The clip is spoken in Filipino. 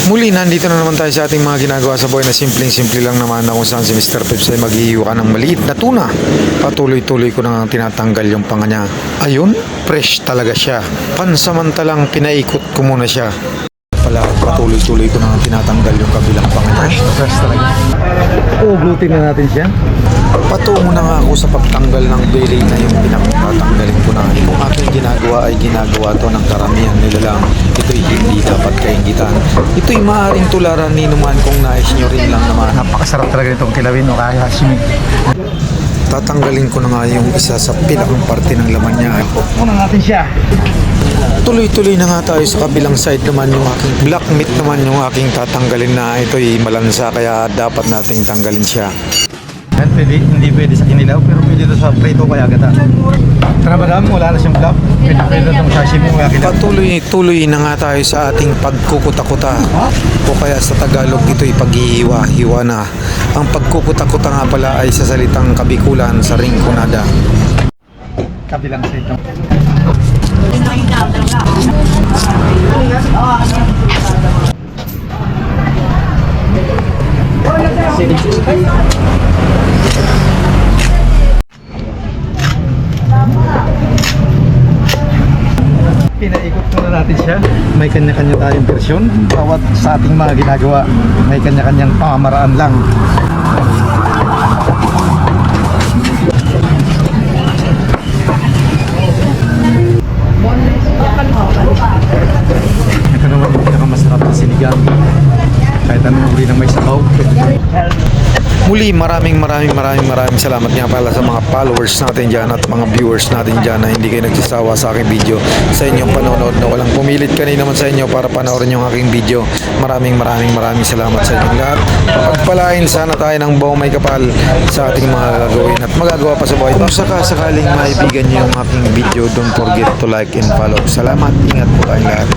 Muli, nandito na naman tayo sa ating mga ginagawa sa buhay na simpleng-simple lang naman na kung saan si Mr. Peps ay maghihiwa ng maliit na tuna. Patuloy-tuloy ko nang tinatanggal yung panga niya. Ayun, fresh talaga siya. Pansamantalang pinaikot ko muna siya. Pala, patuloy-tuloy ko nang tinatanggal yung kabilang panga niya. Fresh talaga. Uuglutin na natin siya. Patungo na nga ako sa pagtanggal ng belly na yung pinagtatanggalin ko na. Kung aking ginagawa ay ginagawa to ng karamihan nila lang. Ito'y hindi dapat kaingitan. Ito'y maaaring tularan ni naman kung nais nyo rin lang naman. Napakasarap talaga itong kilawin o kaya hashimi. Tatanggalin ko na nga yung isa sa pinakang parte ng laman niya. Muna natin siya. Tuloy-tuloy na nga tayo sa kabilang side naman yung aking black meat naman yung aking tatanggalin na ito'y malansa kaya dapat nating tanggalin siya. Yan, hindi pwede sa kinilaw pero pwede ito sa prito kaya gata. Tara madam, wala na siyang flap. Pwede itong sashimi kaya kinilaw. Patuloy na nga tayo sa ating pagkukuta-kuta o kaya sa Tagalog ito'y paghihiwa-hiwa na. Ang pagkukuta-kuta nga pala ay sa salitang Kabikulan sa ringkunada. Kabilang sa ito. Pinaikot muna natin siya. May kanya-kanya tayong versyon. Bawat sa ating mga ginagawa, may kanya-kanyang pamamaraan lang. Ito naman yung pinakamasarap na sinigang. Kahit anong uri ng may sabaw. Muli, maraming salamat nga pala sa mga followers natin dyan at mga viewers natin dyan na hindi kayo nagsasawa sa aking video, sa inyong panonood na walang pumilit kanina naman sa inyo para panoorin yung aking video. Maraming salamat sa inyong lahat. Pagpalain sana tayo ng buong may kapal sa ating mga gagawin at magagawa pa sa buhay. Kung sakaling maibigan nyo yung aking video, don't forget to like and follow. Salamat, ingat po tayong lahat.